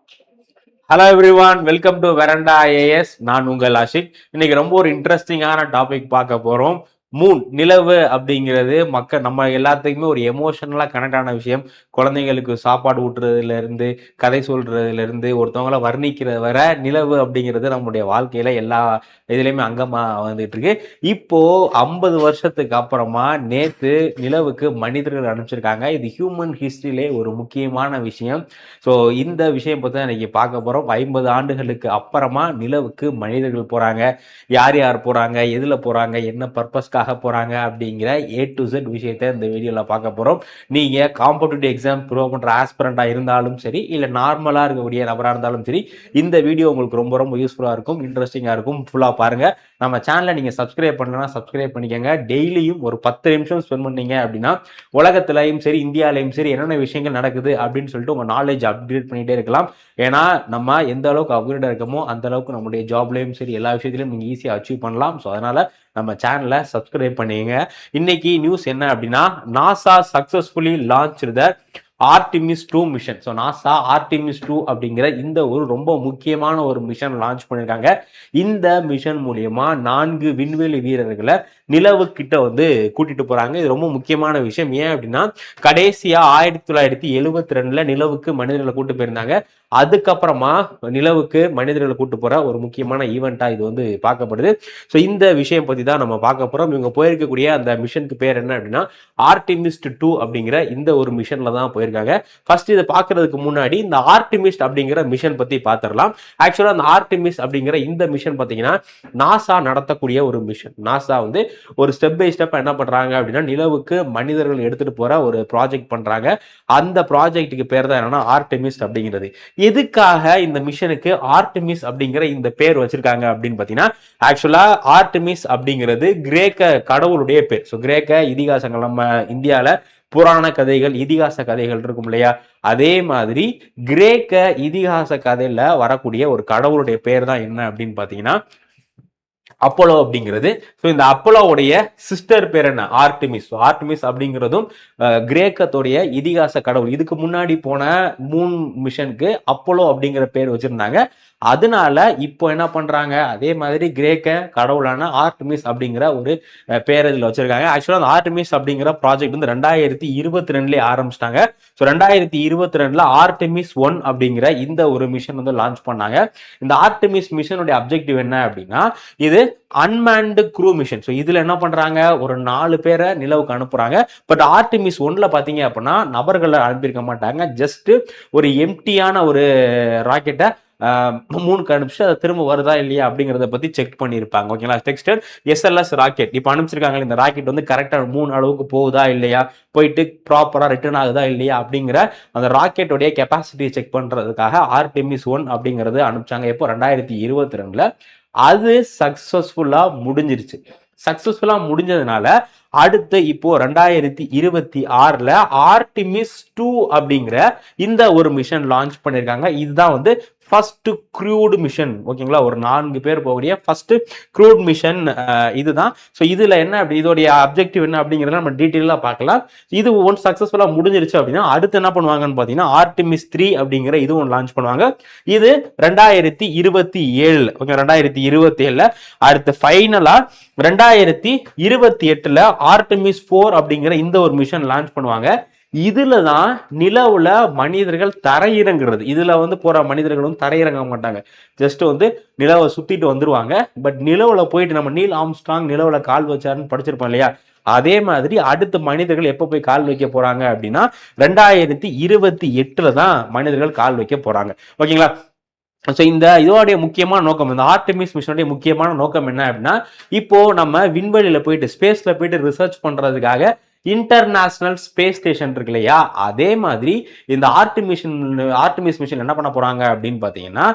Hello everyone, welcome to Veranda IAS. நான் உங்கள் ஆஷிக். இன்னைக்கு ரொம்ப ஒரு இன்ட்ரெஸ்டிங்கான டாபிக் பார்க்க போறோம். மூன், நிலவு அப்படிங்கிறது நம்ம எல்லாத்துக்குமே ஒரு எமோஷனலா கனெக்ட் ஆன விஷயம். குழந்தைங்களுக்கு சாப்பாடு ஊட்டுறதுல இருந்து, கதை சொல்றதுல இருந்து, ஒருத்தவங்கள வர்ணிக்கிறது வர நிலவு அப்படிங்கிறது நம்முடைய வாழ்க்கையில எல்லா இதுலயுமே அங்கமா வந்துட்டு இருக்கு. இப்போ 50 வருஷத்துக்கு அப்புறமா நேத்து நிலவுக்கு மனிதர்கள் அனுப்பிச்சிருக்காங்க. இது ஹியூமன் ஹிஸ்டரியிலே ஒரு முக்கியமான விஷயம். ஸோ இந்த விஷயம் பற்றி இன்னைக்கு பார்க்க போகிறோம். 50 ஆண்டுகளுக்கு அப்புறமா நிலவுக்கு மனிதர்கள் போகிறாங்க. யார் யார் போகிறாங்க, எதில் போகிறாங்க, என்ன பர்பஸ்க்காக போகிறாங்க அப்படிங்கிற A to Z விஷயத்தை இந்த வீடியோவில் பார்க்க போகிறோம். நீங்கள் காம்படிட்டிவ் எக்ஸாம் ப்ரிப்பேர் பண்ணுற ஆஸ்பிரண்டாக இருந்தாலும் சரி, இல்லை நார்மலாக இருக்கக்கூடிய நபராக இருந்தாலும் சரி, இந்த வீடியோ உங்களுக்கு ரொம்ப ரொம்ப யூஸ்ஃபுல்லாக இருக்கும், இன்ட்ரெஸ்டிங்காக இருக்கும். ஃபுல்லாக பாருங்கள். நம்ம சேனலை நீங்கள் சப்ஸ்கிரைப் பண்ணலன்னா சப்ஸ்கிரைப் பண்ணிக்கோங்க. டெய்லியும் ஒரு 10 நிமிஷம் ஸ்பெண்ட் பண்ணீங்க அப்படின்னா உலகத்திலையும் சரி, இந்தியாலையும் சரி என்னென்ன விஷயங்கள் நடக்குது அப்படின்னு சொல்லிட்டு உங்கள் நாலேஜ் அப்கிரேட் பண்ணிகிட்டே இருக்கலாம். ஏன்னா நம்ம எந்த அளவுக்கு அப்கிரேடாக இருக்கமோ அந்த அளவுக்கு நம்மளுடைய ஜாப்லையும் சரி எல்லா விஷயத்திலையும் நீங்கள் ஈஸியாக அச்சீவ் பண்ணலாம். ஸோ அதனால் நம்ம சேனலை சப்ஸ்கிரைப் பண்ணிங்க. இன்னைக்கு நியூஸ் என்ன அப்படின்னா, NASA successfully launch the Artemis 2 mission. So NASA Artemis 2 அப்படிங்கிற இந்த ஒரு ரொம்ப முக்கியமான ஒரு மிஷன் லான்ச் பண்ணியிருக்காங்க. இந்த மிஷன் மூலியமா 4 விண்வெளி வீரர்களை நிலவு கிட்ட கூட்டிட்டு போறாங்க. இது ரொம்ப முக்கியமான விஷயம். ஏன் அப்படின்னா, கடைசியா 1972 நிலவுக்கு மனிதர்களை கூட்டு போயிருந்தாங்க. அதுக்கப்புறமா நிலவுக்கு மனிதர்களை கூட்டு போற ஒரு முக்கியமான ஈவெண்டா இது பார்க்கப்படுது. ஸோ இந்த விஷயம் பத்தி தான் நம்ம பார்க்க போறோம். இவங்க போயிருக்கக்கூடிய அந்த மிஷனுக்கு பேர் என்ன அப்படின்னா ஆர்டிமிஸ்ட் 2 அப்படிங்கிற இந்த ஒரு மிஷன்ல தான் போயிருக்காங்க. ஃபர்ஸ்ட் இதை பார்க்கறதுக்கு முன்னாடி இந்த ஆர்டிமிஸ்ட் அப்படிங்கிற மிஷன் பத்தி பார்த்துடலாம். ஆக்சுவலா அந்த ஆர்டிமிஸ் அப்படிங்கிற இந்த மிஷன் பார்த்தீங்கன்னா நாசா நடத்தக்கூடிய ஒரு மிஷன். நாசா ஒரு ஸ்டெப் பை ஸ்டெப் என்ன பண்றாங்க அப்படின்னா, நிலவுக்கு மனிதர்கள் எடுத்துட்டு போற ஒரு ப்ராஜெக்ட் பண்றாங்க. அந்த ப்ராஜெக்ட்டுக்கு பேர் தான் என்னன்னா ஆர்டிமிஸ் அப்படிங்கிறது. எதுக்காக இந்த மிஷனுக்கு ஆர்டிமிஸ் அப்படிங்கிற இந்த பேர் வச்சிருக்காங்க அப்படின்னு பாத்தீங்கன்னா, ஆக்சுவலா ஆர்டிமிஸ் அப்படிங்கிறது கிரேக்க கடவுளுடைய பேர். ஸோ கிரேக்க இதிகாசங்கள், நம்ம இந்தியால புராண கதைகள், இதிகாச கதைகள் இருக்கும் இல்லையா, அதே மாதிரி கிரேக்க இதிகாச கதையில வரக்கூடிய ஒரு கடவுளுடைய பேர் தான் என்ன அப்படின்னு பாத்தீங்கன்னா அப்போலோ அப்படிங்கிறது. ஸோ இந்த அப்போலோவுடைய சிஸ்டர் பேர் என்ன, ஆர்டிமிஸ். ஆர்டிமிஸ் அப்படிங்கிறதும் கிரேக்கத்துடைய இதிகாச கடவுள். இதுக்கு முன்னாடி போன மூன் மிஷனுக்கு அப்போலோ அப்படிங்கிற பேர் வச்சிருந்தாங்க. அதனால இப்போ என்ன பண்றாங்க, அதே மாதிரி கிரேக்க கடவுளான ஆர்டிமிஸ் அப்படிங்கிற ஒரு பேர் இதில் வச்சிருக்காங்க. ஆக்சுவலாக அந்த ஆர்டிமிஸ் அப்படிங்கிற ப்ராஜெக்ட் 2022 ஆரம்பிச்சிட்டாங்க. ஸோ 2022 ஆர்டிமிஸ் 1 அப்படிங்கிற இந்த ஒரு மிஷன் லான்ச் பண்ணாங்க. இந்த ஆர்டிமிஸ் மிஷனுடைய அப்ஜெக்டிவ் என்ன அப்படின்னா, இது அன்மேன்டு க்ரூ மிஷன். ஸோ இதுல என்ன பண்றாங்க, ஒரு 4 பேரை நிலவுக்கு அனுப்புறாங்க. பட் ஆர்டிமிஸ் 1ல பாத்தீங்க அப்படின்னா நபர்களை அனுப்பியிருக்க மாட்டாங்க. ஜஸ்ட் ஒரு எம்டியான ஒரு ராக்கெட்டை மூணுக்கு அனுப்பிச்சு அதை திரும்ப வருதா இல்லையா அப்படிங்கிறத பத்தி செக் பண்ணியிருப்பாங்க. ஓகேங்களா, டெக்ஸ்டட் SLS ராக்கெட் இப்போ அனுப்பிச்சிருக்காங்க. இந்த ராக்கெட் கரெக்டா 3 அளவுக்கு போகுதா இல்லையா, போயிட்டு ப்ராப்பரா ரிட்டர்ன் ஆகுதா இல்லையா அப்படிங்கிற அந்த ராக்கெட்டோடைய கெப்பாசிட்டியை செக் பண்றதுக்காக ஆர்டிமிஸ் 1 அப்படிங்கிறது அனுப்பிச்சாங்க. எப்போ 2022. அது சக்சஸ்ஃபுல்லா முடிஞ்சிருச்சு. சக்சஸ்ஃபுல்லா முடிஞ்சதுனால அடுத்து இப்போ 2026 ஆர்டிமிஸ் 2 அப்படிங்கிற இந்த ஒரு மிஷன் லான்ச் பண்ணிருக்காங்க. இதுதான் ஃபர்ஸ்ட் க்ரூட் மிஷன். ஓகேங்களா, ஒரு 4 பேர் போகக்கூடிய ஃபர்ஸ்ட் க்ரூட் மிஷன் இதுதான். ஸோ இதுல என்ன அப்படி, இதோடைய அப்ஜெக்டிவ் என்ன அப்படிங்கிறத நம்ம டீட்டெயிலா பார்க்கலாம். இது ஒன்ஸ் சக்சஸ்ஃபுல்லா முடிஞ்சிருச்சு அப்படின்னா அடுத்து என்ன பண்ணுவாங்கன்னு பாத்தீங்கன்னா ஆர்டிமிஸ் 3 அப்படிங்கிற இதுவும் லான்ச் பண்ணுவாங்க. இது 2027. ஓகே, 2027 அடுத்து ஃபைனலா 2028 ஆர்டிமிஸ் 4 அப்படிங்கிற இந்த ஒரு மிஷன் லான்ச் பண்ணுவாங்க. இதுலதான் நிலவுல மனிதர்கள் தரையிறங்குறது. இதுல போற மனிதர்கள் தரையிறங்க மாட்டாங்க. ஜஸ்ட் நிலவை சுத்திட்டு வந்துருவாங்க. பட் நிலவுல போயிட்டு நம்ம நீல் ஆம்ஸ்ட்ராங் நிலவுல கால் வச்சாருன்னு படிச்சிருப்போம் இல்லையா, அதே மாதிரி அடுத்த மனிதர்கள் எப்ப போய் கால் வைக்க போறாங்க அப்படின்னா 2028 தான் மனிதர்கள் கால் வைக்க போறாங்க. ஓகேங்களா. ஸோ இந்த இதோடைய முக்கியமான நோக்கம், இந்த ஆர்டிமிஸ் மிஷனுடைய முக்கியமான நோக்கம் என்ன அப்படின்னா, இப்போ நம்ம விண்வெளியில போயிட்டு ஸ்பேஸ்ல போயிட்டு ரிசர்ச் பண்றதுக்காக இன்டர்நேஷனல் ஸ்பேஸ் ஸ்டேஷன் இருக்கு இல்லையா, அதே மாதிரி இந்த ஆர்டிமிஸ் மிஷன் என்ன பண்ண போறாங்க அப்படின்னு பாத்தீங்கன்னா,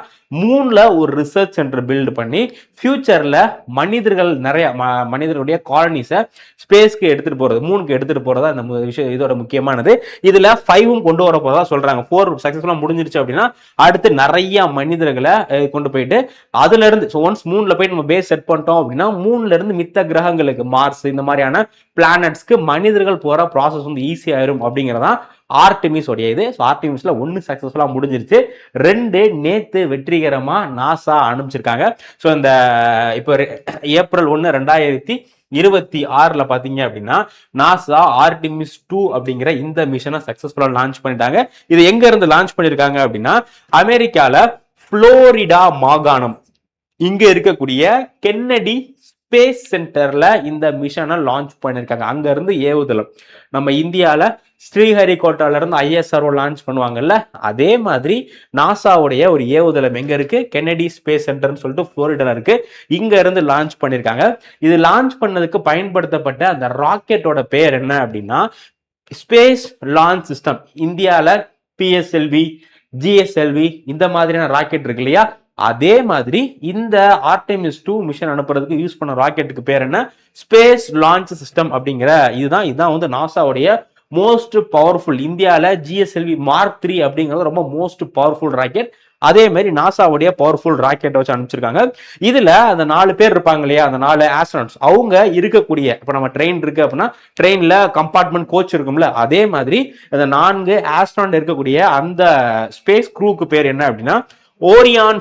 மூன்ல ஒரு ரிசர்ச் சென்டர் பில்ட் பண்ணி ஃபியூச்சர்ல மனிதர்கள் நிறைய மனிதர்களுடைய காலனிஸை ஸ்பேஸ்க்கு எடுத்துட்டு போறது, மூணுக்கு எடுத்துட்டு போறதா இந்த விஷயம் இதோட முக்கியமானது. இதுல 5 கொண்டு வர போறதா சொல்றாங்க. 4 சக்சஸ்ஃபுல்லா முடிஞ்சிருச்சு அப்படின்னா அடுத்து நிறைய மனிதர்களை கொண்டு போயிட்டு அதுல இருந்து ஒன்ஸ் மூன்ல போய் நம்ம பேஸ் செட் பண்ணிட்டோம் அப்படின்னா மூன்ல இருந்து மித்த கிரகங்களுக்கு, மார்ஸ் இந்த மாதிரியான பிளானட்ஸ்க்கு மனிதர்கள் போற ப்ராசஸ் ஈஸி ஆயிரும் அப்படிங்கிறதான் ஆர்டிமிஸ் உடைய இது. ஆர்டிமிஸ்ல 1 சக்சஸ்ஃபுல்லா முடிஞ்சிருச்சு, 2 நேத்து வெற்றிகரமா நாசா அனுப்பிச்சிருக்காங்க. ஸோ இந்த இப்போ ஏப்ரல் 1 2026 பாத்தீங்க அப்படின்னா நாசா ஆர்டிமிஸ் 2 அப்படிங்கிற இந்த மிஷனை சக்சஸ்ஃபுல்லா லான்ச் பண்ணிட்டாங்க. இது எங்க இருந்து லான்ச் பண்ணிருக்காங்க அப்படின்னா அமெரிக்கால புளோரிடா மாகாணம் இங்க இருக்கக்கூடிய கென்னடி ஸ்பேஸ் சென்டர்ல இந்த மிஷனை லான்ச் பண்ணிருக்காங்க. அங்க இருந்து ஏவுதளம் நம்ம இந்தியால ஸ்ரீஹரிகோட்டால இருந்து ISRO லான்ச் பண்ணுவாங்கல்ல, அதே மாதிரி நாசாவுடைய ஒரு ஏவுதளம் எங்க இருக்கு, கென்னடி ஸ்பேஸ் சென்டர்னு சொல்லிட்டு புளோரிடால இருக்கு, இங்க இருந்து லான்ச் பண்ணிருக்காங்க. இது லான்ச் பண்ணதுக்கு பயன்படுத்தப்பட்ட அந்த ராக்கெட்டோட பேர் என்ன அப்படின்னா ஸ்பேஸ் லான்ச் சிஸ்டம். இந்தியால PSLV, GSLV இந்த மாதிரியான ராக்கெட் இருக்கு இல்லையா, அதே மாதிரி இந்த ஆர்டெமிஸ் 2 மிஷன் அனுப்புறதுக்கு யூஸ் பண்ண ராக்கெட்டுக்கு பேர் என்ன, ஸ்பேஸ் லான்ச் சிஸ்டம் அப்படிங்கிற இதுதான் வந்து நாசாவுடைய மோஸ்ட் பவர்ஃபுல். இந்தியால GSLV Mark 3 அப்படிங்கிறது ரொம்ப மோஸ்ட் பவர்ஃபுல் ராக்கெட். அதே மாதிரி நாசாவுடைய பவர்ஃபுல் ராக்கெட்டை வச்சு அனுப்பிச்சிருக்காங்க. இதுல அந்த 4 பேர் இருப்பாங்க இல்லையா, அந்த 4 ஆஸ்ட்ரோனட்ஸ் அவங்க இருக்கக்கூடிய, இப்ப நம்ம ட்ரெயின் இருக்கு அப்படின்னா ட்ரெயின்ல கம்பார்ட்மெண்ட் கோச் இருக்கும்ல, அதே மாதிரி அந்த 4 ஆஸ்ட்ரோனட் இருக்கக்கூடிய அந்த ஸ்பேஸ் க்ரூக்கு பேர் என்ன அப்படின்னா ஓரியான்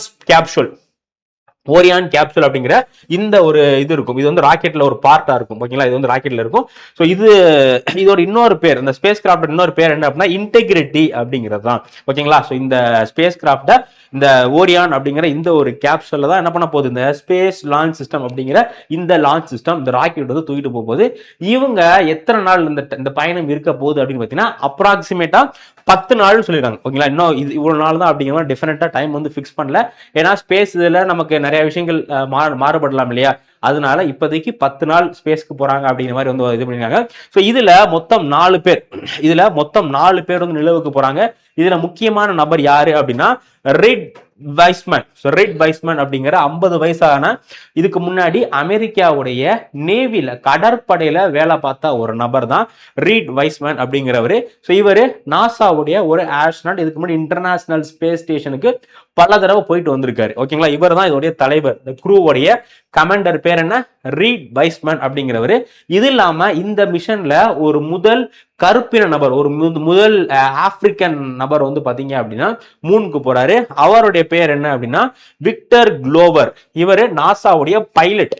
கேப்சூல் அப்படிங்கிற இந்த ஒரு இது இருக்கும். இது வந்து ராக்கெட்ல ஒரு பார்ட்டா இருக்கும், ஓகேங்களா, இது வந்து ராக்கெட்ல இருக்கும். ஸோ இதோட இன்னொரு பேர், இந்த ஸ்பேஸ் கிராஃப்ட் இன்னொரு பேர் என்ன அப்படின்னா இன்டெகிரிட்டி அப்படிங்கிறது தான், ஓகேங்களா. ஸோ இந்த ஸ்பேஸ் கிராஃப்ட இந்த ஓரியான் அப்படிங்கிற இந்த ஒரு கேப்சூல்ல தான் என்ன பண்ண போகுது, இந்த ஸ்பேஸ் லான்ச் சிஸ்டம் அப்படிங்கிற இந்த லான்ச் சிஸ்டம் இந்த ராக்கெட் வந்து தூக்கிட்டு போகுது. இவங்க எத்தனை நாள் இந்த பயணம் இருக்க போகுது அப்படின்னு பார்த்தீங்கன்னா அப்ராக்சிமேட்டா 10 நாள் சொல்லியிருக்காங்க, ஓகேங்களா. இன்னும் இவ்வளவு நாள் தான் அப்படிங்கிற டெஃபினட்டா டைம் வந்து ஃபிக்ஸ் பண்ணல. ஏன்னா ஸ்பேஸ் இதுல நமக்கு நிறைய விஷயங்கள் மாறுபடலாம் இல்லையா, அதனால இப்போதைக்கு 10 நாள் ஸ்பேஸ்க்கு போறாங்க அப்படிங்கிற மாதிரி வந்து இது பண்ணிருக்காங்க. ஸோ இதுல மொத்தம் 4 பேர் வந்து நிலவுக்கு போறாங்க. இதுல முக்கியமான நபர் யாரு அப்படின்னா ரிட் வைஸ்மேன் அப்படிங்கிற 50 வயசான, இதுக்கு முன்னாடி அமெரிக்காவுடைய நேவில கடற்படையில வேலை பார்த்த ஒரு நபர் தான் ரீட் வைஸ்மேன் அப்படிங்கிறவரு. ஸோ இவரு நாசாவுடைய ஒரு ஆஸ்ட்ரோனட், இதுக்கு முன்னாடி இன்டர்நேஷனல் ஸ்பேஸ் ஸ்டேஷனுக்கு பல தடவை போயிட்டு வந்திருக்காரு, ஓகேங்களா. இவர் தான் இதோடைய தலைவர், இந்த குரூவுடைய கமாண்டர் பேர் என்ன, ரீட் வைஸ்மேன் அப்படிங்கிறவரு. இது இல்லாம இந்த மிஷன்ல ஒரு முதல் கருப்பின நபர், ஒரு முதல் ஆப்பிரிக்கன் நபர் வந்து பாத்தீங்க அப்படின்னா மூனுக்கு போறாரு. அவருடைய பேர் என்ன அப்படின்னா விக்டர் குளோவர். இவரு நாசாவுடைய பைலட்,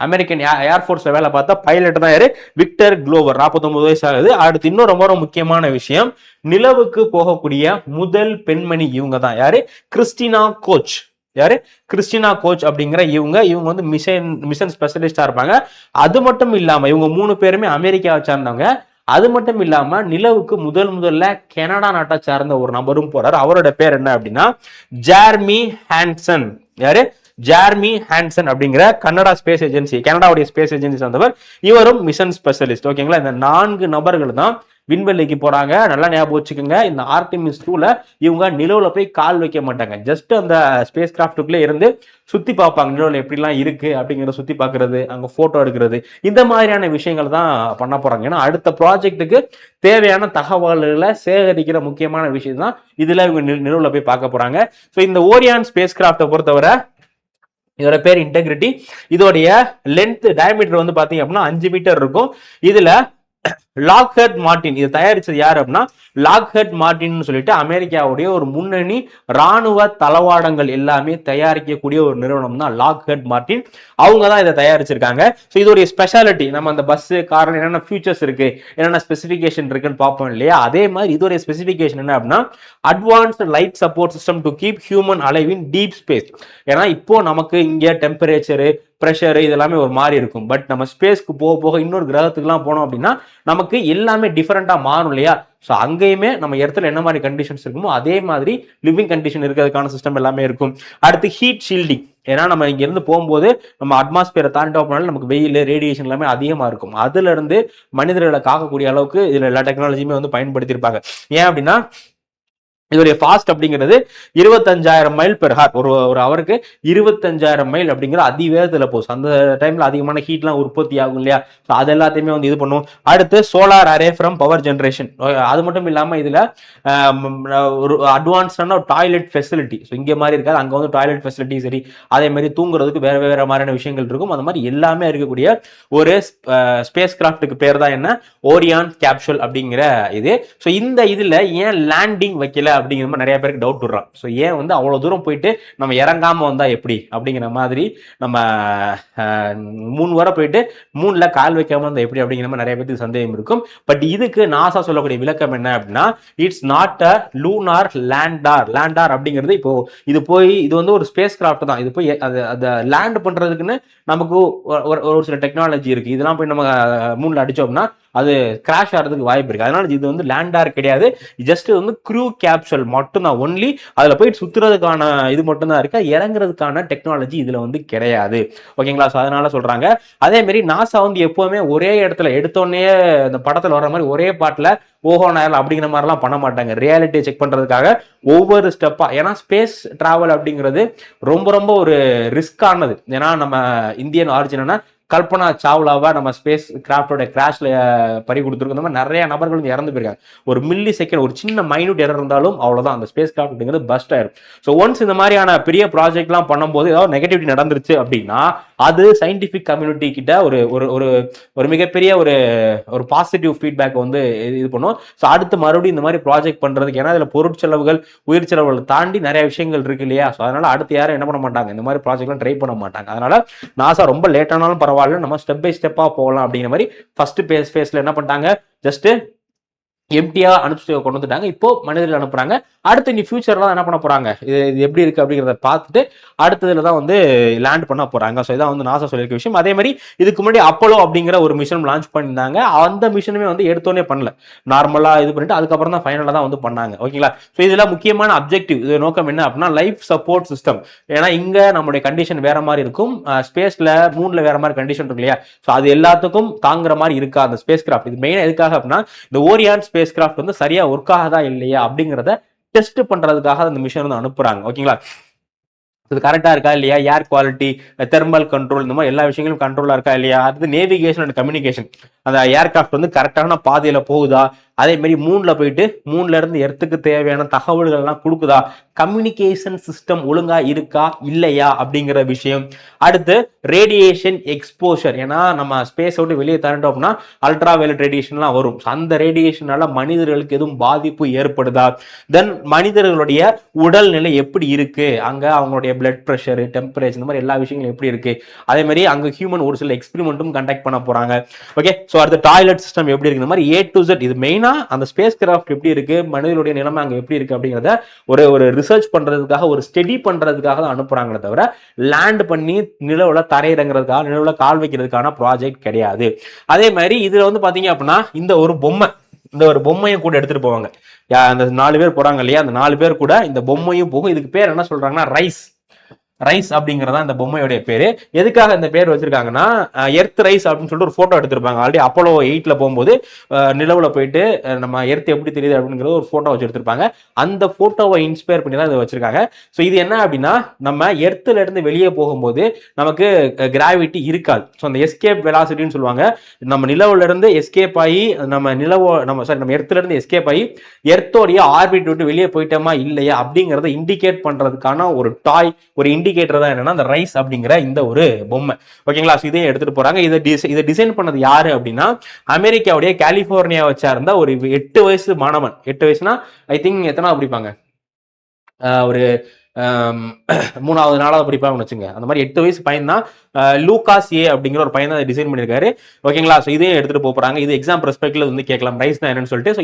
அமெரிக்கன் ஏர்ஃபோர்ஸ்ல வேலை பார்த்தா பைலட் தான் யாரு, விக்டர் குளோவர். 49 வயசு ஆகுது. அடுத்து இன்னும் ரொம்ப முக்கியமான விஷயம், நிலவுக்கு போகக்கூடிய முதல் பெண்மணி இவங்க தான், யாரு, கிறிஸ்டினா கோச் அப்படிங்கிற இவங்க வந்து மிஷன் ஸ்பெஷலிஸ்டா இருப்பாங்க. அது மட்டும் இல்லாம இவங்க 3 பேருமே அமெரிக்காவை சார்ந்தவங்க. அது மட்டும் இல்லாம நிலவுக்கு முதல்ல கனடா நாட்டை சார்ந்த ஒரு நபரும் போறாரு. அவரோட பேர் என்ன அப்படின்னா ஜெர்மி ஹான்சன். யாரு, ஜெர்மி ஹான்சன் அப்படிங்கிற கனடாவுடைய ஸ்பேஸ் ஏஜென்சி சார்ந்தவர். இவரும் மிஷன் ஸ்பெஷலிஸ்ட், ஓகேங்களா. இந்த 4 நபர்கள் தான் விண்வெளிக்கு போறாங்க. நல்லா ஞாபகம் வச்சுக்கோங்க, இந்த ஆர்டெமிஸ் 2ல இவங்க நிலவுல போய் கால் வைக்க மாட்டாங்க, ஜஸ்ட் அந்த ஸ்பேஸ் கிராஃப்டுக்குள்ளே இருந்து சுத்தி பார்ப்பாங்க, நிலவுல எப்படிலாம் இருக்கு அப்படிங்கிறத சுத்தி பார்க்கறது, அங்க போட்டோ எடுக்கிறது, இந்த மாதிரியான விஷயங்கள் தான் பண்ண போறாங்க. ஏன்னா அடுத்த ப்ராஜெக்டுக்கு தேவையான தகவல்களை சேகரிக்கிற முக்கியமான விஷயம் தான் இதுல இவங்க நிலவுல போய் பார்க்க போறாங்க. ஸோ இந்த ஓரியான் ஸ்பேஸ் கிராஃப்டை பொறுத்தவரை இதோட பேர் இன்டெகிரிட்டி. இதோடைய லென்த் டயமீட்டர் வந்து பாத்தீங்க அப்படின்னா 5 மீட்டர் இருக்கும். இதுல லாக்ஹெட் மார்டின் இது தயாரிச்சது யாரு அப்படின்னா லாக்ஹெட் மார்டின் சொல்லிட்டு அமெரிக்காவுடைய ஒரு முன்னணி ராணுவ தளவாடங்கள் எல்லாமே தயாரிக்கக்கூடிய ஒரு நிறுவனம் தான் லாக்ஹெட் மார்டின். அவங்க தான் இதை தயாரிச்சிருக்காங்க. ஸோ இதோடைய ஸ்பெஷாலிட்டி, நம்ம அந்த பஸ் கார் என்னென்ன ஃபியூச்சர்ஸ் இருக்கு, என்னென்ன ஸ்பெசிஃபிகேஷன் இருக்குன்னு பார்ப்போம் இல்லையா, அதே மாதிரி இதோடைய ஸ்பெசிஃபிகேஷன் என்ன அப்படின்னா advanced light support system to keep human alive in deep space. ஏன்னா இப்போ நமக்கு இங்க டெம்பரேச்சரு, ப்ரெஷர் இதெல்லாமே ஒரு மாதிரி இருக்கும். பட் நம்ம ஸ்பேஸ்க்கு போக போக இன்னொரு கிரகத்துக்குலாம் போனோம் அப்படின்னா நமக்கு எல்லாமே டிஃபரெண்டா மாறும் இல்லையா. ஸோ அங்கேயுமே நம்ம இடத்துல என்ன மாதிரி கண்டிஷன்ஸ் இருக்குமோ அதே மாதிரி லிவிங் கண்டிஷன் இருக்கிறதுக்கான சிஸ்டம் எல்லாமே இருக்கும். அடுத்து ஹீட் ஷீல்டிங், ஏன்னா நம்ம இங்க இருந்து போகும்போது நம்ம அட்மாஸ்பியரை தாண்டி போனாலும் நமக்கு வெயில், ரேடியேஷன் எல்லாமே அதிகமா இருக்கும். அதுல இருந்து மனிதர்களை காக்கக்கூடிய அளவுக்கு இதுல எல்லா டெக்னாலஜியுமே வந்து பயன்படுத்தியிருப்பாங்க. ஏன் அப்படின்னா இதோடைய ஃபாஸ்ட் அப்படிங்கிறது 25,000 மைல் பெர் ஹார். ஒரு அவருக்கு 25,000 மைல் அப்படிங்கிற அதிவேகத்தில் போகும். அந்த டைம்ல அதிகமான ஹீட்லாம் உற்பத்தி ஆகும் இல்லையா, அது எல்லாத்தையுமே வந்து இது பண்ணும். அடுத்து solar array from power generation. அது மட்டும் இல்லாம இதுல ஒரு அட்வான்ஸ்டான டாய்லெட் ஃபெசிலிட்டி. ஸோ இங்கே மாதிரி இருக்காது, அங்கே வந்து டாய்லெட் ஃபெசிலிட்டி சரி, அதே மாதிரி தூங்குறதுக்கு வேற வேற மாதிரியான விஷயங்கள் இருக்கும். அந்த மாதிரி எல்லாமே இருக்கக்கூடிய ஒரு ஸ்பேஸ் கிராஃப்ட்டுக்கு பேர் தான் என்ன, ஓரியான் கேப்சூல் அப்படிங்கிற இது. ஸோ இந்த இதுல ஏன் லேண்டிங் வைக்கல அப்படிங்கிற மாதிரி நிறைய பேருக்கு டவுட் விடுறான். ஸோ ஏன் வந்து அவ்வளோ தூரம் போயிட்டு நம்ம இறங்காம வந்தா எப்படி அப்படிங்கிற மாதிரி, நம்ம 3 வரை போயிட்டு 3ல கால் வைக்காம வந்தா எப்படி அப்படிங்கிற மாதிரி நிறைய பேருக்கு சந்தேகம் இருக்கும். பட் இதுக்கு நாசா சொல்லக்கூடிய விளக்கம் என்ன அப்படின்னா, இட்ஸ் நாட் அ லூனார் லேண்டார். லேண்டார் அப்படிங்கிறது இப்போ இது வந்து ஒரு ஸ்பேஸ் கிராஃப்ட் தான். இது போய் அதை லேண்ட் பண்றதுக்குன்னு நமக்கு ஒரு சில டெக்னாலஜி இருக்கு. இதெல்லாம் போய் நம்ம 3ல அடிச்சோம்னா அது கிராஷ் ஆகிறதுக்கு வாய்ப்பு இருக்கு. அதனால இது வந்து லேண்டார் கிடையாது, ஜஸ்ட் வந்து க்ரூ கேப்சூல் மட்டும்தான். ஒன்லி அதுல போய் சுத்துறதுக்கான இது மட்டும்தான் இருக்கு, இறங்குறதுக்கான டெக்னாலஜி இதுல வந்து கிடையாது. ஓகேங்களா? அதனால சொல்றாங்க. அதே மாதிரி நாசா வந்து எப்பவுமே ஒரே இடத்துல எடுத்தோடனே இந்த படத்துல வர மாதிரி ஒரே பாட்டுல ஓஹோ நேரம் அப்படிங்கிற மாதிரிலாம் பண்ண மாட்டாங்க. ரியாலிட்டியை செக் பண்றதுக்காக ஒவ்வொரு ஸ்டெப்பா, ஏன்னா ஸ்பேஸ் டிராவல் அப்படிங்கிறது ரொம்ப ரொம்ப ஒரு ரிஸ்கானது. ஏன்னா நம்ம இந்தியன் ஆரிஜினா கல்பனா சாவ்லாவா நம்ம ஸ்பேஸ் கிராஃப்டோட கிராஷ்ல பறி கொடுத்துருக்கோம். இந்த மாதிரி நிறைய நபர்கள் வந்து இறந்து போயிருக்காங்க. ஒரு மில்லி செகண்ட், ஒரு சின்ன மைனூட் எரர் இருந்தாலும் அவ்வளவுதான், அந்த ஸ்பேஸ் கிராஃப்ட் அப்படிங்கிறது பஸ்ட் ஆயிரும். ஸோ ஒன்ஸ் இந்த மாதிரியான பெரிய ப்ராஜெக்ட்லாம் பண்ணும்போது ஏதாவது நெகட்டிவிட்டி நடந்துருச்சு அப்படின்னா அது சயின்டிபிக் கம்யூனிட்டி கிட்ட ஒரு ஒரு ஒரு மிகப்பெரிய ஒரு பாசிட்டிவ் ஃபீட்பேக் வந்து இது பண்ணும். ஸோ அடுத்து மறுபடியும் இந்த மாதிரி ப்ராஜெக்ட் பண்றதுக்கு, ஏன்னா இதுல பொருட்செலவுகள் உயிர் செலவுகள் தாண்டி நிறைய விஷயங்கள் இருக்கு இல்லையா. ஸோ அதனால அடுத்து யாரும் என்ன பண்ண மாட்டாங்க, இந்த மாதிரி ப்ராஜெக்ட்லாம் ட்ரை பண்ண மாட்டாங்க. அதனால நாசா ரொம்ப லேட் ஆனாலும் பரவாயில்ல, நம்ம ஸ்டெப் பை ஸ்டெப்பா போகலாம் அப்படிங்கிற மாதிரி ஃபர்ஸ்ட் ஃபேஸ்ல என்ன பண்ணிட்டாங்க, ஜஸ்ட் எம்டியா அனுப்பிச்சு கொண்டு வந்துட்டாங்க. இப்போ மனிதர்கள் அனுப்புறாங்க. அடுத்து இனி ஃபியூச்சர்ல என்ன பண்ண போறாங்க, இது எப்படி இருக்கு அப்படிங்கிறத பார்த்துட்டு அடுத்ததுல தான் வந்து லேண்ட் பண்ண போறாங்க. ஸோ இதான் வந்து நாசா சொல்லியிருக்க விஷயம். அதே மாதிரி இதுக்கு முன்னாடி அப்போலோ அப்படிங்கிற ஒரு மிஷன் லான்ச் பண்ணியிருந்தாங்க. அந்த மிஷனுமே வந்து எடுத்தோன்னே பண்ணல, நார்மலா இது பண்ணிட்டு அதுக்கப்புறம் தான் ஃபைனலா தான் வந்து பண்ணாங்க. ஓகேங்களா? ஸோ இதுல முக்கியமான அப்ஜெக்டிவ், இது நோக்கம் என்ன அப்படின்னா லைஃப் சப்போர்ட் சிஸ்டம். ஏன்னா இங்க நம்மளுடைய கண்டிஷன் வேற மாதிரி இருக்கும், ஸ்பேஸ்ல 3ல வேற மாதிரி கண்டிஷன் இருக்கு இல்லையா. ஸோ அது எல்லாத்துக்கும் தாங்குற மாதிரி இருக்கா அந்த ஸ்பேஸ் கிராஃப்ட். இது மெயினா எதுக்காக அப்படின்னா இந்த ஓரியான் ஸ்பேஸ் கிராஃப்ட் வந்து சரியா ஒர்க் ஆகுதா இல்லையா அப்படிங்கிறத டெஸ்ட் பண்றதுக்காக அந்த மிஷன் வந்து அனுப்புறாங்க. ஓகேங்களா? இது கரெக்டா இருக்கா இல்லையா, ஏர் குவாலிட்டி, தெர்மல் கண்ட்ரோல், இந்த மாதிரி எல்லா விஷயங்களும் கண்ட்ரோலா இருக்கா இல்லையா, அடுத்து நேவிகேஷன் அண்ட் கம்யூனிகேஷன், அந்த ஏர்கிராஃப்ட் வந்து கரெக்டான பாதையில போகுதா, அதே மாதிரி 3ல போயிட்டு 3ல இருந்து எர்த்துக்கு தேவையான தகவல்கள் எல்லாம் கொடுக்குதா, கம்யூனிகேஷன் சிஸ்டம் ஒழுங்கா இருக்கா இல்லையா அப்படிங்கிற விஷயம். அடுத்து ரேடியேஷன் எக்ஸ்போஷர், ஏன்னா நம்ம ஸ்பேஸ் விட்டு வெளியே தரட்டோம் அப்படின்னா அல்ட்ரா வயலட் ரேடியேஷன்லாம் வரும். அந்த ரேடியேஷனால மனிதர்களுக்கு எதுவும் பாதிப்பு ஏற்படுதா, தென் மனிதர்களுடைய உடல்நிலை எப்படி இருக்கு, அங்க அவங்களுடைய பிளட் பிரஷர், டெம்பரேச்சர், இந்த மாதிரி எல்லா விஷயங்களும் எப்படி இருக்கு, அதே மாதிரி அங்க ஹியூமன் ஒரு சில எக்ஸ்பெரிமெண்ட்டும் கண்டக்ட் பண்ண போறாங்க. ஓகே, ஸோ அடுத்த டாய்லெட் சிஸ்டம் எப்படி இருக்கு, இந்த மாதிரி A to Z. இது மெயினா அந்த ஸ்பேஸ் கிராஃப்ட் எப்படி இருக்கு, மனிதனுடைய நிலைமை அங்க எப்படி இருக்கு அப்படிங்கிறத ஒரு ரிசர்ச் பண்றதுக்காக, ஒரு ஸ்டடி பண்றதுக்காக தான் அனுப்புறாங்களே தவிர லேண்ட் பண்ணி நிலவுல தரையிறங்கிறதுக்காக, நிலவுல கால் வைக்கிறதுக்கான ப்ராஜெக்ட் கிடையாது. அதே மாதிரி இதுல வந்து பாத்தீங்க அப்படின்னா இந்த ஒரு பொம்மையும் கூட எடுத்துட்டு போவாங்க. அந்த 4 பேர் போறாங்க இல்லையா, அந்த 4 பேர் கூட இந்த பொம்மையும் போகும். இதுக்கு பேர் என்ன சொல்றாங்கன்னா ரைஸ் அப்படிங்கறதா இந்த பொம்மையோட பேரு. எதுக்காக இந்த பேர் வச்சிருக்காங்கன்னா எர்த் ரைஸ் அப்படின்னு சொல்லிட்டு ஒரு போட்டோ எடுத்திருப்பாங்க. ஆல்ரெடி அப்போலோ 8ல போகும்போது நிலவுல போயிட்டு நம்ம எர்த் எப்படி தெரியுது அப்படிங்கிறது ஒரு போட்டோ வச்சு எடுத்திருப்பாங்க. அந்த போட்டோவை இன்ஸ்பயர் பண்ணி தான் இதை வச்சிருக்காங்க. ஸோ இது என்ன அப்படின்னா நம்ம எர்த்துல இருந்து வெளியே போகும்போது நமக்கு கிராவிட்டி இருக்காது. ஸோ அந்த எஸ்கேப் வெலாசிட்டின்னு சொல்லுவாங்க. நம்ம நிலவுல இருந்து எஸ்கேப் ஆகி நம்ம எர்த்துல இருந்து எஸ்கேப் ஆகி எர்த்தோடைய ஆர்பிட் விட்டு வெளியே போயிட்டோமா இல்லையா அப்படிங்கறத இண்டிகேட் பண்றதுக்கான ஒரு டாய், ஒரு இண்டிகேட்டர் தான் என்னன்னா அந்த ரைஸ் அப்படிங்கிற இந்த ஒரு பொம்மை. ஓகேங்களா? இதையும் எடுத்துட்டு போறாங்க. இதை டிசைன் பண்ணது யாரு அப்படின்னா அமெரிக்காவுடைய கலிபோர்னியாவை சேர்ந்த ஒரு 8 வயசு மாணவன். 8 வயசுனா ஐ திங்க் எத்தனா படிப்பாங்க, ஒரு 3வது 4வது படிப்பாங்கன்னு வச்சுங்க. அந்த மாதிரி 8 வயசு பையன் தான் லூகாஸ் ஏ அப்படிங்கிற ஒரு பையன் தான் டிசைன் பண்ணியிருக்காரு. ஓகேங்களா? ஸோ இதையும் எடுத்துட்டு போறாங்க. இது எக்ஸாம் பெர்ஸ்பெக்டிவ்ல வந்து கேட்கலாம் ரைஸ் தான் என்னன்னு சொல்லிட்டு. ஸோ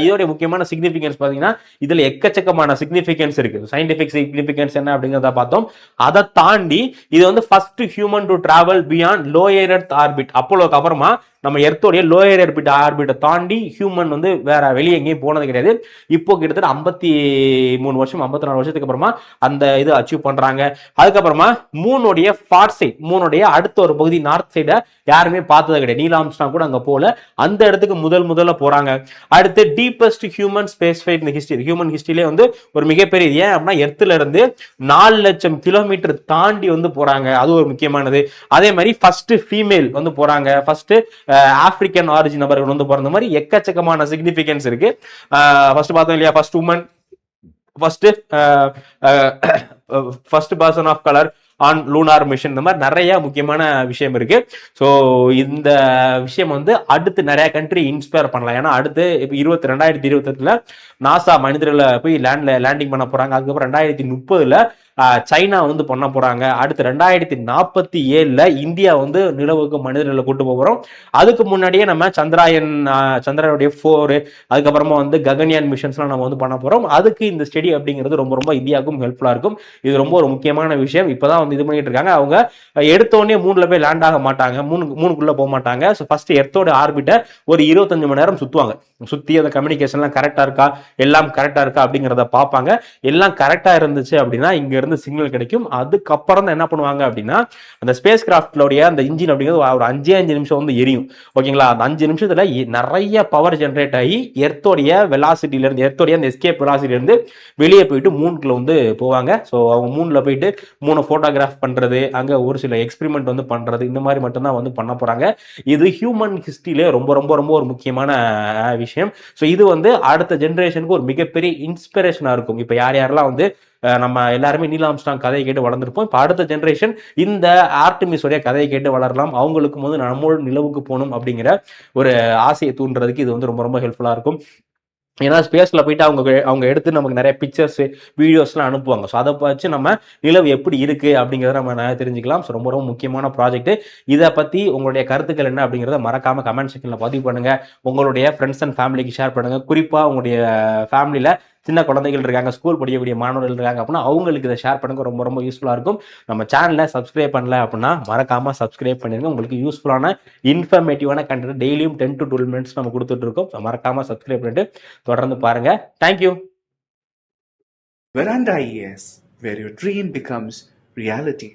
இதோட முக்கியமான சிக்னிஃபிகன்ஸ் பாத்தீங்கன்னா இதுல எக்கச்சக்கமான சிக்னிஃபிகன்ஸ் இருக்கு. சயின்டிபிக் சிக்னிஃபிகன்ஸ் என்ன அப்படிங்கிறத பார்த்தோம். அதை தாண்டி இது வந்து first human to travel beyond lower earth orbit. அப்போலோக்கு அப்புறமா நம்ம எர்த்தோடைய லோயர் ஆர்பிட்டை தாண்டி ஹியூமன் வந்து வேற வெளியே எங்கேயும் போனது கிடையாது. இப்போ கிட்டத்தட்ட 53 வருஷம் 54 வருஷத்துக்கு அப்புறமா அந்த இது அச்சீவ் பண்றாங்க. அதுக்கப்புறமா மூனுடைய ஃபார் சைட், மூனுடைய அடுத்த ஒரு பகுதி நார்த் சைடை யாருமே பார்த்தது கிடையாது. நீல் ஆம்ஸ்ட்ராங் கூட அங்க போல, அந்த இடத்துக்கு முதல்ல போறாங்க. அடுத்து டீப்பஸ்ட் ஹியூமன் ஸ்பேஸ் ஃபிளைட் இந்த ஹிஸ்டரி, ஹியூமன் ஹிஸ்டரியிலே வந்து ஒரு மிகப்பெரிய, ஏன் அப்படின்னா எர்த்துல இருந்து 4 லட்சம் கிலோமீட்டர் தாண்டி வந்து போறாங்க. அது ஒரு முக்கியமானது. அதே மாதிரி ஃபர்ஸ்ட் ஃபீமேல் வந்து போறாங்க, ஃபர்ஸ்ட் ஆப்பிரிக்கன் ஆரிஜின் நபர்கள் வந்து போற மாதிரி எக்கச்சக்கமான சிக்னிபிகன்ஸ் இருக்கு. ஃபர்ஸ்ட் பார்த்தோம் இல்லையா, first woman, first person of colour on lunar mission, இந்த மாதிரி நிறைய முக்கியமான விஷயம் இருக்கு. ஸோ இந்த விஷயம் வந்து அடுத்து நிறைய கண்ட்ரி இன்ஸ்பயர் பண்ணலாம். ஏன்னா அடுத்து இப்போ 2028 நாசா மனிதர்களை போய் லேண்டிங் பண்ண போறாங்க. அதுக்கப்புறம் 2030 சைனா வந்து பண்ண போறாங்க. அடுத்து 2047 இந்தியா வந்து நிலவுக்கு மனிதர்களை கூட்டு போறோம். அதுக்கு முன்னாடியே நம்ம சந்திரனுடைய 4, அதுக்கப்புறமா வந்து ககன்யான் மிஷன்ஸ்லாம் நம்ம வந்து பண்ண போறோம். அதுக்கு இந்த ஸ்டடி அப்படிங்கிறது ரொம்ப ரொம்ப இந்தியாவுக்கும் ஹெல்ப்ஃபுல்லா இருக்கும். இது ரொம்ப ஒரு முக்கியமான விஷயம். இப்பதான் வந்து இது பண்ணிட்டு இருக்காங்க. அவங்க எடுத்தோடனே மூணுல போய் லேண்ட் ஆக மாட்டாங்க, மூணுக்குள்ள போக மாட்டாங்க. ஸோ ஃபர்ஸ்ட் எர்த்தோட ஆர்பிட்டை ஒரு 25 மணி நேரம் சுத்துவாங்க. சுத்தி அந்த கம்யூனிகேஷன்லாம் கரெக்டா இருக்கா, எல்லாம் கரெக்டா இருக்கா அப்படிங்கிறத பார்ப்பாங்க. எல்லாம் கரெக்டா இருந்துச்சு அப்படின்னா இங்க இருந்து சிக்னல் கிடைக்கும். அதுக்கப்புறம் தான் என்ன பண்ணுவாங்க அப்படின்னா அந்த ஸ்பேஸ் கிராஃப்ட்லோடைய அந்த இன்ஜின் அப்படிங்கிறது ஒரு 5 நிமிஷம் வந்து எரியும். ஓகேங்களா, அந்த 5 நிமிஷத்துல நிறைய பவர் ஜென்ரேட் ஆகி எர்த்தோடைய வெலாசிட்டில இருந்து, எர்த்தோடைய அந்த எஸ்கேப் வெலாசிட்டில இருந்து வெளியே போயிட்டு மூணுக்குள்ள வந்து போவாங்க. ஸோ அவங்க மூணுல போயிட்டு மூணு போட்டோகிராஃப் பண்றது, அங்க ஒரு சில எக்ஸ்பெரிமெண்ட் வந்து பண்றது, இந்த மாதிரி மட்டும்தான் வந்து பண்ண போறாங்க. இது ஹியூமன் ஹிஸ்டரியிலே ரொம்ப ரொம்ப ரொம்ப ஒரு முக்கியமான விஷயம். ஸோ இது வந்து அடுத்த ஜென்ரேஷனுக்கு ஒரு மிகப்பெரிய இன்ஸ்பிரேஷனா இருக்கும். இப்போ யாரெல்லாம் வந்து நம்ம எல்லாருமே நீல் ஆம்ஸ்ட்ராங் கதையை கேட்டு வளர்ந்துருப்போம். இப்போ அடுத்த ஜென்ரேஷன் இந்த ஆர்டமிஸோடைய கதையை கேட்டு வளரலாம். அவங்களுக்கும் வந்து நம்மளோட நிலவுக்கு போகணும் அப்படிங்கிற ஒரு ஆசையை தூண்டுறதுக்கு இது வந்து ரொம்ப ரொம்ப ஹெல்ப்ஃபுல்லா இருக்கும். ஏன்னா ஸ்பேஸ்ல போயிட்டு அவங்க எடுத்து நமக்கு நிறைய பிக்சர்ஸ் வீடியோஸ்லாம் அனுப்புவாங்க. ஸோ அதை வச்சு நம்ம நிலவு எப்படி இருக்கு அப்படிங்கிறத நம்ம நிறைய தெரிஞ்சுக்கலாம். ஸோ ரொம்ப ரொம்ப முக்கியமான ப்ராஜெக்ட். இதை பத்தி உங்களுடைய கருத்துக்கள் என்ன அப்படிங்கிறத மறக்காம கமெண்ட் செக்ஷன்ல பதிவு பண்ணுங்க. உங்களுடைய ஃப்ரெண்ட்ஸ் அண்ட் ஃபேமிலிக்கு ஷேர் பண்ணுங்க. குறிப்பா உங்களுடைய ஃபேமிலியில சின்ன குழந்தைகள் இருக்காங்க, ஸ்கூல் படிக்கக்கூடிய மாணவர்கள் இருக்காங்க அப்படின்னா அவங்களுக்கு இதை ஷேர் பண்ணுங்க. ரொம்ப ரொம்ப யூஸ்ஃபுல்லா இருக்கும். நம்ம சேனலை சப்ஸ்கிரைப் பண்ணல அப்படின்னா மறக்காம சப்ஸ்கிரைப் பண்ணிருங்க. உங்களுக்கு யூஸ்ஃபுல்லான இன்ஃபர்மேட்டிவான கண்டென்ட் டெய்லியும் 10 to 12 மினிட்ஸ் நம்ம கொடுத்துட்டு இருக்கோம். மறக்காம சப்ஸ்கிரைப் பண்ணிட்டு தொடர்ந்து பாருங்க. Thank you. Veranda IAS, where your dream becomes reality.